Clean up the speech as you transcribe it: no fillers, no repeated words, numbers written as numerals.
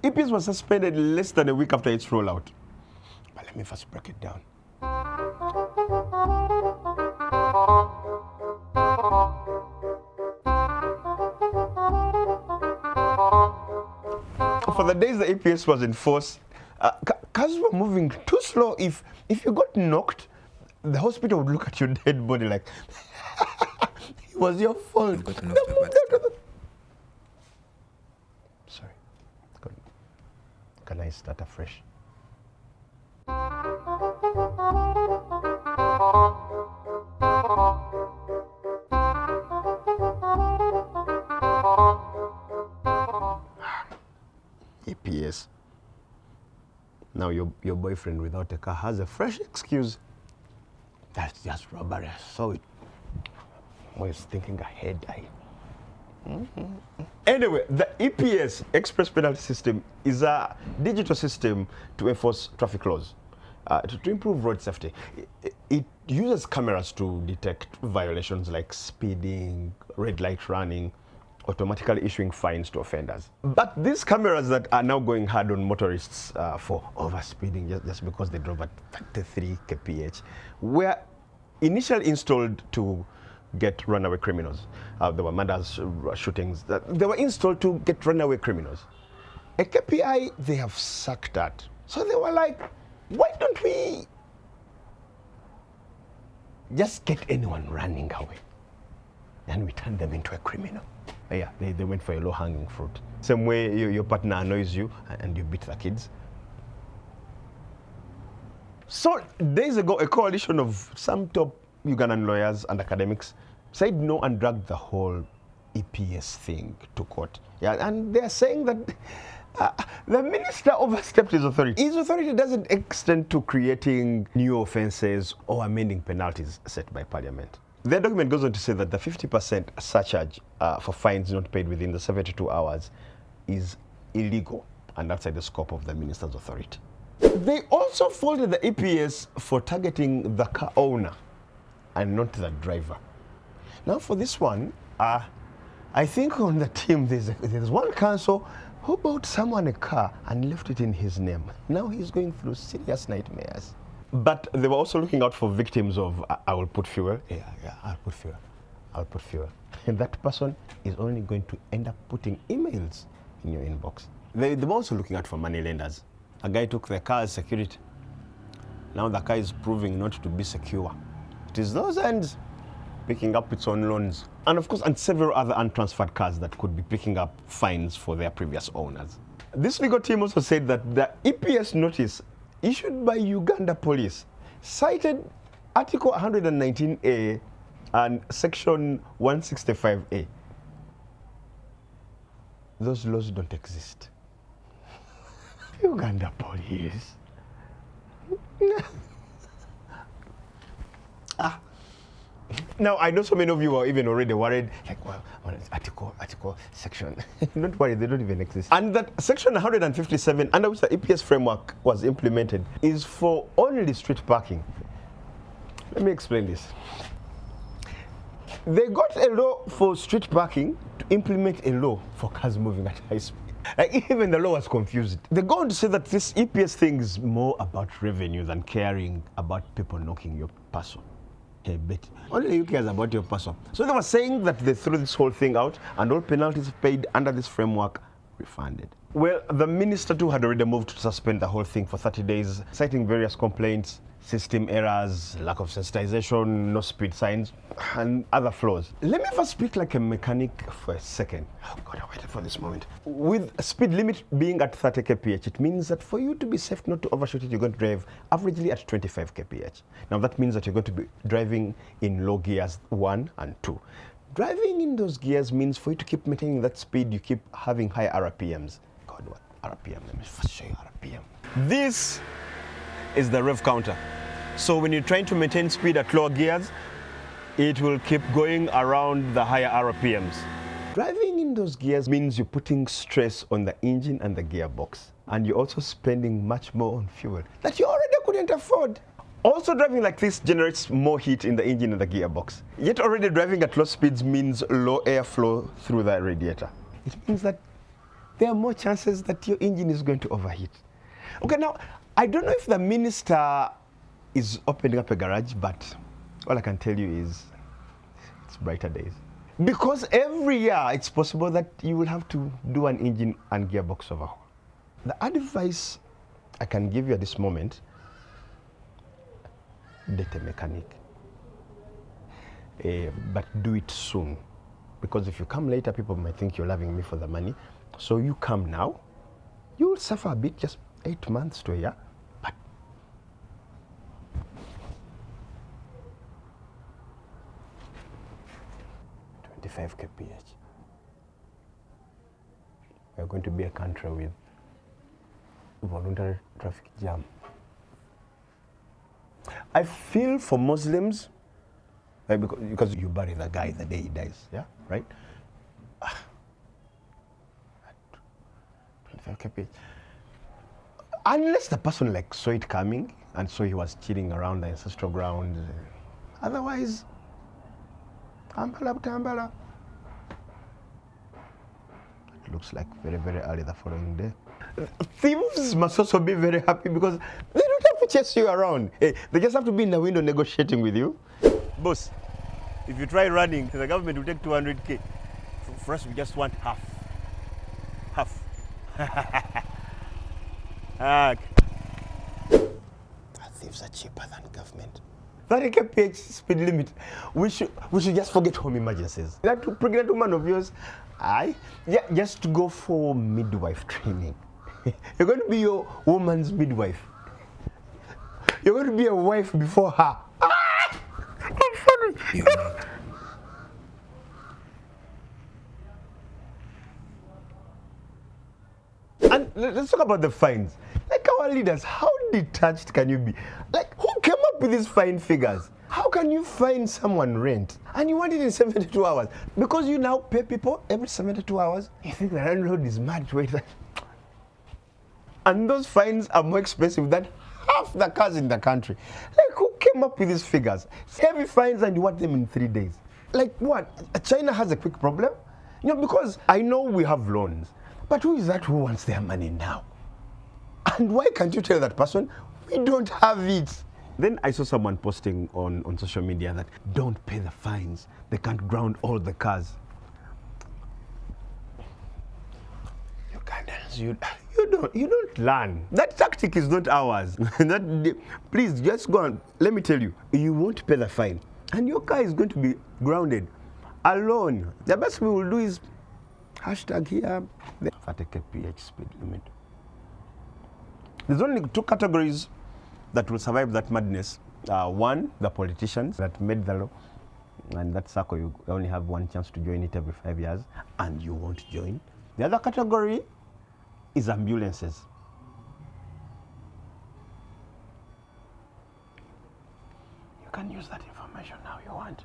EPS was suspended less than a week after its rollout. But let me first break it down. For the days the EPS was in force, cars were moving too slow. If you got knocked, the hospital would look at your dead body like, it was your fault. Sorry. Can I start afresh? EPS. Now your boyfriend without a car has a fresh excuse. That's just robbery. I saw it. I was thinking ahead. Anyway, the EPS, Express Penalty System, is a digital system to enforce traffic laws, to improve road safety. It uses cameras to detect violations like speeding, red light running, automatically issuing fines to offenders. But these cameras that are now going hard on motorists for overspeeding just because they drove at 33 kph were initially installed to get runaway criminals. There were murders, shootings. They were installed to get runaway criminals. A KPI they have sucked at. So they were like, why don't we just get anyone running away? And we turn them into a criminal. Yeah, they went for a low-hanging fruit. Same way your partner annoys you and you beat the kids. So days ago, a coalition of some top Ugandan lawyers and academics said no and dragged the whole EPS thing to court. Yeah, and they're saying that the minister overstepped his authority. His authority doesn't extend to creating new offences or amending penalties set by Parliament. Their document goes on to say that the 50% surcharge for fines not paid within the 72 hours is illegal and outside the scope of the minister's authority. They also faulted the EPS for targeting the car owner and not the driver. Now for this one, I think on the team there's one council who bought someone a car and left it in his name. Now he's going through serious nightmares. But they were also looking out for victims of, I will put fuel. Yeah, I'll put fuel. And that person is only going to end up putting emails in your inbox. They were also looking out for money lenders. A guy took the car as security. Now the car is proving not to be secure. It is those ends picking up its own loans. And of course, and several other untransferred cars that could be picking up fines for their previous owners. This legal team also said that the EPS notice issued by Uganda police cited Article 119A and Section 165A. Those laws don't exist. Uganda police. Now, I know so many of you are even already worried, like, well, article, section. Don't worry, they don't even exist. And that Section 157, under which the EPS framework was implemented, is for only street parking. Let me explain this. They got a law for street parking to implement a law for cars moving at high speed. Like, even the law was confused. They go on to say that this EPS thing is more about revenue than caring about people knocking your person. Hey, bet. Only you cares about your person. So they were saying that they threw this whole thing out and all penalties paid under this framework refunded. Well, the minister too had already moved to suspend the whole thing for 30 days, citing various complaints, system errors, lack of sensitization, no speed signs, and other flaws. Let me first speak like a mechanic for a second. Oh God, I waited for this moment. With a speed limit being at 30 kph, it means that for you to be safe not to overshoot it, you're going to drive averagely at 25 kph. Now that means that you're going to be driving in low gears 1 and 2. Driving in those gears means for you to keep maintaining that speed, you keep having high RPMs. God, what RPM? Let me first show you RPM. This is the rev counter. So when you're trying to maintain speed at lower gears, it will keep going around the higher RPMs. Driving in those gears means you're putting stress on the engine and the gearbox, and you're also spending much more on fuel that you already couldn't afford. Also, driving like this generates more heat in the engine and the gearbox. Yet already driving at low speeds means low airflow through the radiator. It means that there are more chances that your engine is going to overheat. Okay, now, I don't know if the minister is opening up a garage, but all I can tell you is it's brighter days. Because every year it's possible that you will have to do an engine and gearbox overhaul. The advice I can give you at this moment, date a mechanic. But do it soon. Because if you come later, people might think you're loving me for the money. So you come now, you will suffer a bit, just 8 months to a year, but 25 kph. We are going to be a country with voluntary traffic jam. I feel for Muslims, because you bury the guy the day he dies, yeah, right? 25 kph. Unless the person like saw it coming and so he was chilling around the ancestral ground. Otherwise, tambala. It looks like very, very early the following day. Thieves must also be very happy because they don't have to chase you around. Hey, they just have to be in the window negotiating with you. Boss, if you try running, the government will take 200K. For us, we just want half. Half. Thieves are cheaper than government. 30 kph speed limit. We should just forget home emergencies. That pregnant woman of yours, just go for midwife training. You're going to be your woman's midwife. You're going to be a wife before her. That's funny. And let's talk about the fines. Like our leaders, how detached can you be? Like, who came up with these fine figures? How can you fine someone rent and you want it in 72 hours? Because you now pay people every 72 hours. You think the landlord is mad to wait. And those fines are more expensive than half the cars in the country. Like, who came up with these figures? Heavy fines and you want them in 3 days. Like what? China has a quick problem? You know, because I know we have loans. But who is that who wants their money now? And why can't you tell that person, we don't have it? Then I saw someone posting on social media that don't pay the fines. They can't ground all the cars. Ugandans, you don't learn. That tactic is not ours. Please, just go on. Let me tell you, you won't pay the fine. And your car is going to be grounded alone. The best we will do is hashtag here, 30 kph speed limit. There's only 2 categories that will survive that madness. One, the politicians that made the law, and that circle, you only have one chance to join it every 5 years, and you won't join. The other category is ambulances. You can use that information now you want.